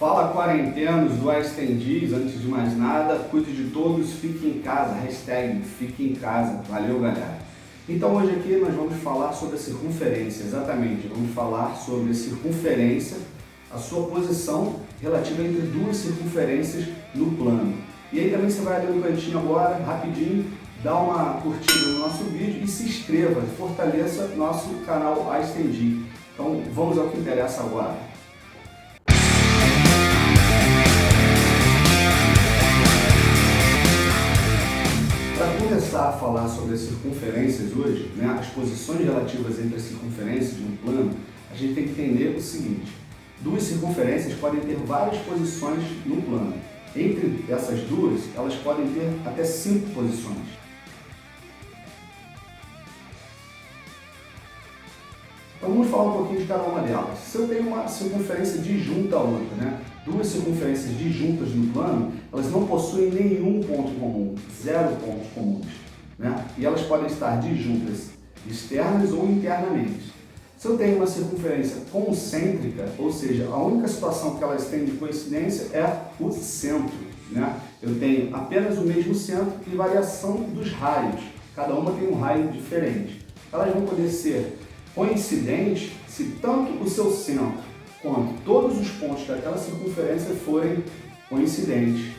Fala quarentenos do Astendiz, antes de mais nada, cuide de todos, fique em casa, hashtag fique em casa, valeu galera. Então hoje aqui nós vamos falar sobre a circunferência, exatamente, vamos falar sobre a circunferência, a sua posição relativa entre duas circunferências no plano. E aí também você vai ali no cantinho agora, rapidinho, dá uma curtida no nosso vídeo e se inscreva, fortaleça nosso canal Astendiz. Então vamos ao que interessa agora. Para começar a falar sobre as circunferências hoje, as posições relativas entre as circunferências no plano, a gente tem que entender o seguinte: duas circunferências podem ter várias posições no plano. Entre essas duas, elas podem ter até 5 posições. Então vamos falar um pouquinho de cada uma delas. Se eu tenho uma circunferência disjunta à outra, duas circunferências disjuntas no plano, elas não possuem nenhum ponto comum, 0 pontos comuns, e elas podem estar disjuntas externas ou internamente. Se eu tenho uma circunferência concêntrica, ou seja, a única situação que elas têm de coincidência é o centro, eu tenho apenas o mesmo centro e variação dos raios, cada uma tem um raio diferente. Elas vão poder ser coincidentes se tanto o seu centro quanto todos os pontos daquela circunferência forem coincidentes,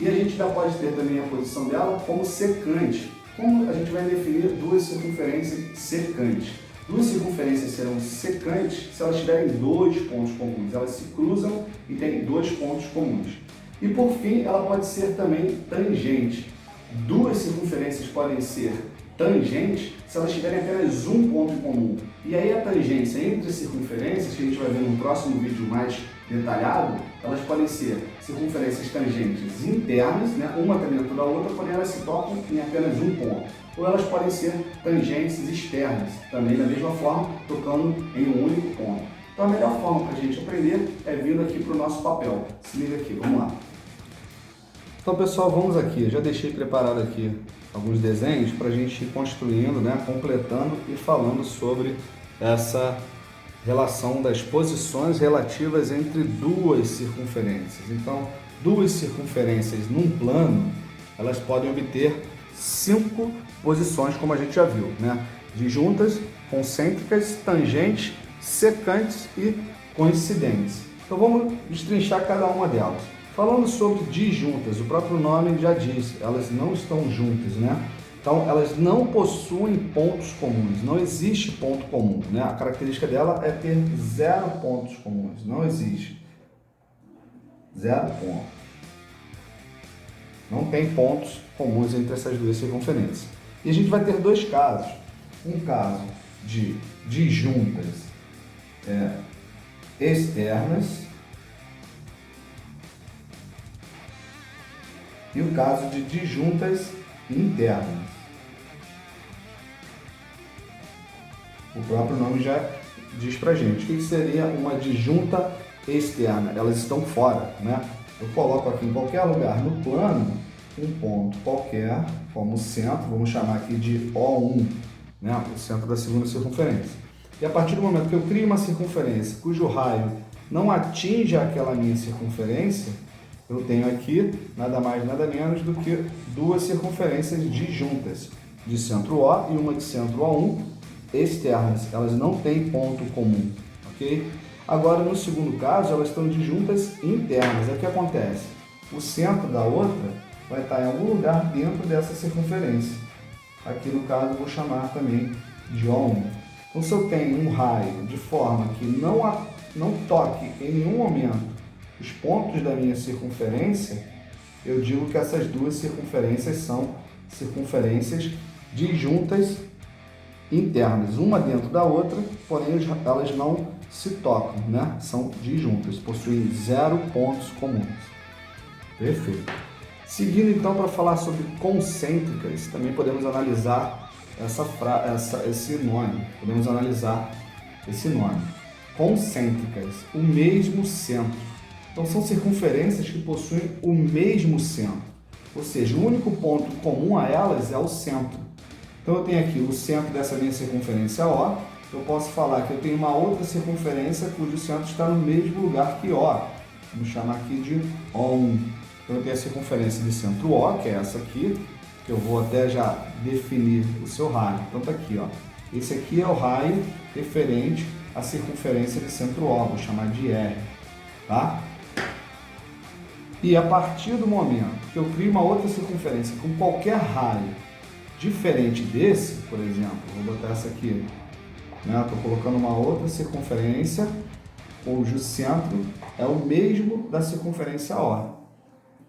E a gente já pode ter também a posição dela como secante. Como a gente vai definir duas circunferências secantes? Duas circunferências serão secantes se elas tiverem 2 pontos comuns. Elas se cruzam e têm 2 pontos comuns. E por fim, ela pode ser também tangente. Duas circunferências podem ser tangentes se elas tiverem apenas um ponto em comum. E aí a tangência entre circunferências, que a gente vai ver no próximo vídeo mais detalhado, elas podem ser circunferências tangentes internas, uma está dentro da outra, porém elas se tocam em apenas um ponto. Ou elas podem ser tangentes externas, também da mesma forma, tocando em um único ponto. Então a melhor forma para a gente aprender é vindo aqui para o nosso papel. Se liga aqui, vamos lá. Então pessoal, vamos aqui, eu já deixei preparado aqui alguns desenhos para a gente ir construindo, completando e falando sobre essa relação das posições relativas entre duas circunferências. Então, duas circunferências num plano, elas podem obter 5 posições, como a gente já viu, disjuntas, concêntricas, tangentes, secantes e coincidentes. Então vamos destrinchar cada uma delas. Falando sobre disjuntas, o próprio nome já diz, elas não estão juntas, Então, elas não possuem pontos comuns, não existe ponto comum, A característica dela é ter 0 pontos comuns, não existe. 0 ponto. Não tem pontos comuns entre essas duas circunferências. E a gente vai ter 2 casos. Um caso de disjuntas externas e o caso de disjuntas internas. O próprio nome já diz pra gente. O que seria uma disjunta externa? Elas estão fora, Eu coloco aqui em qualquer lugar no plano um ponto qualquer, como centro, vamos chamar aqui de O1, o centro da segunda circunferência. E a partir do momento que eu crio uma circunferência cujo raio não atinge aquela minha circunferência, eu tenho aqui nada mais nada menos do que duas circunferências disjuntas, de centro O e uma de centro O1, externas. Elas não têm ponto comum, ok? Agora, no segundo caso, elas estão disjuntas internas. O que acontece? O centro da outra vai estar em algum lugar dentro dessa circunferência. Aqui, no caso, eu vou chamar também de O1. Então, se eu tenho um raio de forma que não toque em nenhum momento os pontos da minha circunferência, eu digo que essas duas circunferências são circunferências disjuntas internas, uma dentro da outra, porém elas não se tocam, São disjuntas, possuem 0 pontos comuns. Perfeito. Seguindo então para falar sobre concêntricas, também podemos analisar esse nome. Concêntricas, o mesmo centro. Então são circunferências que possuem o mesmo centro, ou seja, o único ponto comum a elas é o centro. Então eu tenho aqui o centro dessa minha circunferência O, eu posso falar que eu tenho uma outra circunferência cujo centro está no mesmo lugar que O. vamos chamar aqui de O1. Então eu tenho a circunferência de centro O, que é essa aqui, que eu vou até já definir o seu raio. Então tá aqui, ó. Esse aqui é o raio referente à circunferência de centro O, vou chamar de R, tá? E a partir do momento que eu crio uma outra circunferência com qualquer raio diferente desse, por exemplo, vou botar essa aqui, né? Estou colocando uma outra circunferência, cujo centro é o mesmo da circunferência O.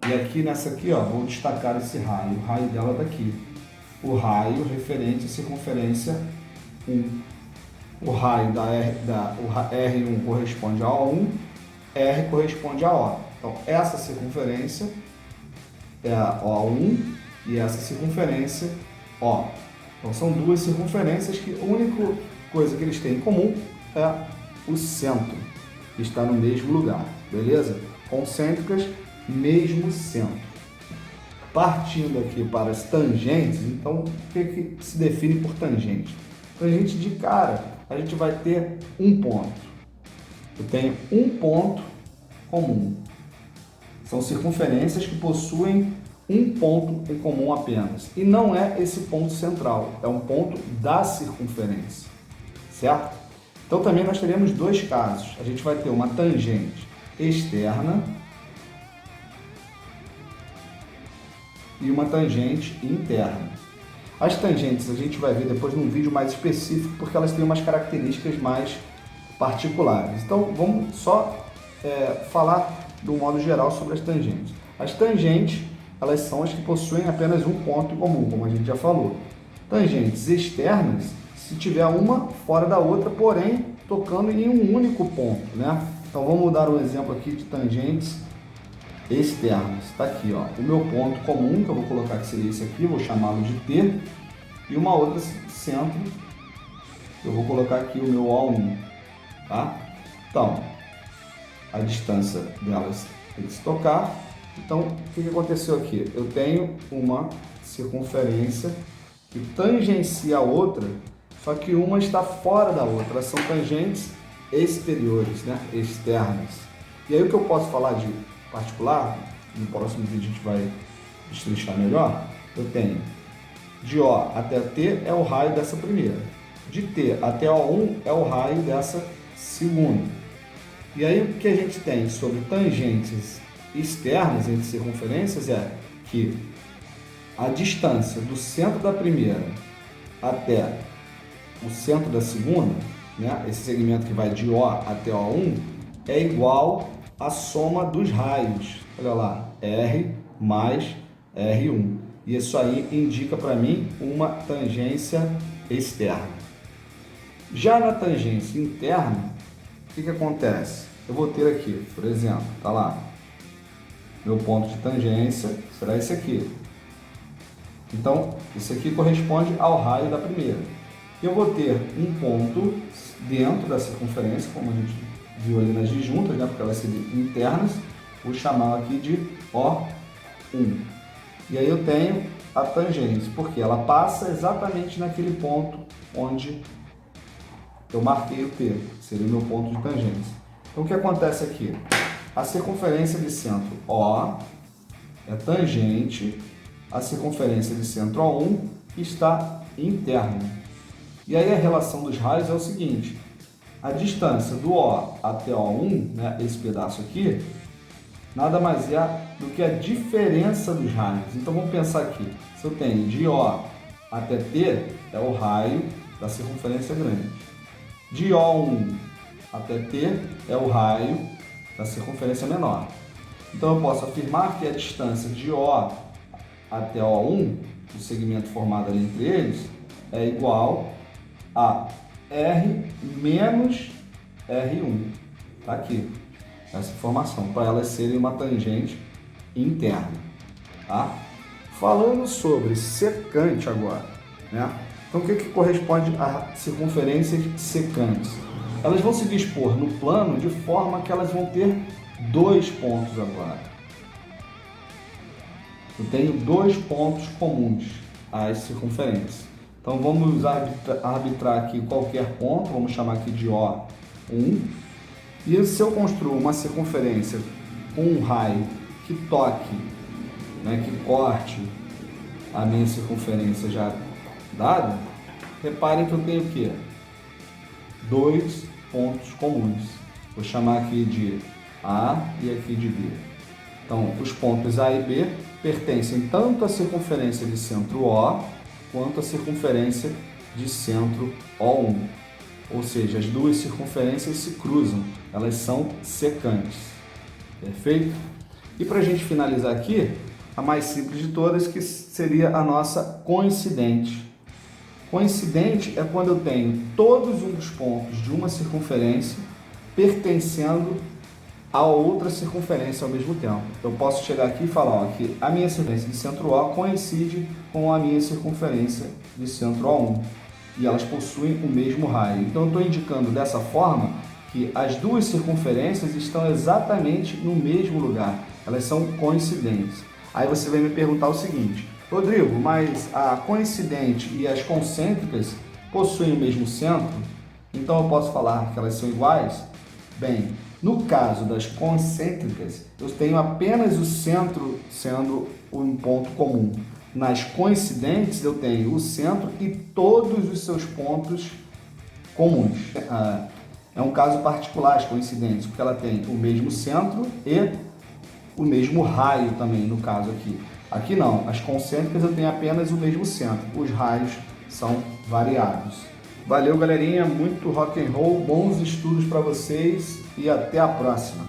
E aqui nessa aqui, ó, vou destacar esse raio, o raio dela está aqui. O raio referente à circunferência 1. O raio R1 corresponde a O1, R corresponde a O. Então, essa circunferência é a O1 e essa circunferência O. Então, são duas circunferências que a única coisa que eles têm em comum é o centro, que está no mesmo lugar, beleza? Concêntricas, mesmo centro. Partindo aqui para as tangentes, então, o que se define por tangente? Tangente de cara, a gente vai ter um ponto. Eu tenho um ponto comum. São circunferências que possuem um ponto em comum apenas. E não é esse ponto central, é um ponto da circunferência, certo? Então também nós teremos dois casos. A gente vai ter uma tangente externa e uma tangente interna. As tangentes a gente vai ver depois num vídeo mais específico, porque elas têm umas características mais particulares. Então vamos só falar do modo geral sobre as tangentes. As tangentes, elas são as que possuem apenas um ponto em comum, como a gente já falou. Tangentes externas, se tiver uma fora da outra, porém tocando em um único ponto, né? Então vamos dar um exemplo aqui de tangentes externas. Está aqui, ó, o meu ponto comum, que eu vou colocar que seria esse aqui, vou chamá-lo de T, e uma outra centro, eu vou colocar aqui o meu O1, tá? Então, a distância delas tem que se tocar. Então, o que aconteceu aqui? Eu tenho uma circunferência que tangencia a outra, só que uma está fora da outra. Elas são tangentes exteriores, né? Externas. E aí o que eu posso falar de particular, no próximo vídeo a gente vai destrinchar melhor, eu tenho de O até T é o raio dessa primeira. De T até O1 é o raio dessa segunda. E aí o que a gente tem sobre tangentes externas entre circunferências é que a distância do centro da primeira até o centro da segunda, né, esse segmento que vai de O até O1, é igual à soma dos raios. Olha lá, R mais R1. E isso aí indica para mim uma tangência externa. Já na tangência interna, o que acontece? Eu vou ter aqui, por exemplo, tá lá, meu ponto de tangência será esse aqui. Então, isso aqui corresponde ao raio da primeira. Eu vou ter um ponto dentro da circunferência, como a gente viu ali nas disjuntas, né, porque elas seriam internas, vou chamar aqui de O1. E aí eu tenho a tangente, porque ela passa exatamente naquele ponto onde eu marquei o T, seria o meu ponto de tangência. Então o que acontece aqui? A circunferência de centro O é tangente à circunferência de centro O1 que está interna. E aí a relação dos raios é o seguinte: a distância do O até O1, né, esse pedaço aqui, nada mais é do que a diferença dos raios. Então vamos pensar aqui, se eu tenho de O até T, é o raio da circunferência grande. De O1 até T é o raio da circunferência menor. Então eu posso afirmar que a distância de O até O1, o segmento formado ali entre eles, é igual a R menos R1. Está aqui essa informação, para elas serem uma tangente interna. Tá? Falando sobre secante agora, né? Então o que corresponde a circunferências secantes? Elas vão se dispor no plano de forma que elas vão ter dois pontos agora. Eu tenho dois pontos comuns às circunferências. Então vamos arbitrar aqui qualquer ponto, vamos chamar aqui de O1. E se eu construo uma circunferência com um raio que toque, né, que corte a minha circunferência já dada, reparem que eu tenho o quê? 2 pontos comuns. Vou chamar aqui de A e aqui de B. Então, os pontos A e B pertencem tanto à circunferência de centro O quanto à circunferência de centro O1. Ou seja, as duas circunferências se cruzam, elas são secantes. Perfeito? E para a gente finalizar aqui, a mais simples de todas, que seria a nossa coincidente. Coincidente é quando eu tenho todos os pontos de uma circunferência pertencendo a outra circunferência ao mesmo tempo. Eu posso chegar aqui e falar ó, que a minha circunferência de centro O coincide com a minha circunferência de centro O1 e elas possuem o mesmo raio. Então eu estou indicando dessa forma que as duas circunferências estão exatamente no mesmo lugar, elas são coincidentes. Aí você vai me perguntar o seguinte: Rodrigo, mas a coincidente e as concêntricas possuem o mesmo centro? Então eu posso falar que elas são iguais? Bem, no caso das concêntricas, eu tenho apenas o centro sendo um ponto comum. Nas coincidentes, eu tenho o centro e todos os seus pontos comuns. É um caso particular as coincidentes, porque ela tem o mesmo centro e o mesmo raio também, no caso aqui. Aqui não, as concêntricas eu tenho apenas o mesmo centro, os raios são variados. Valeu, galerinha, muito rock and roll, bons estudos para vocês e até a próxima.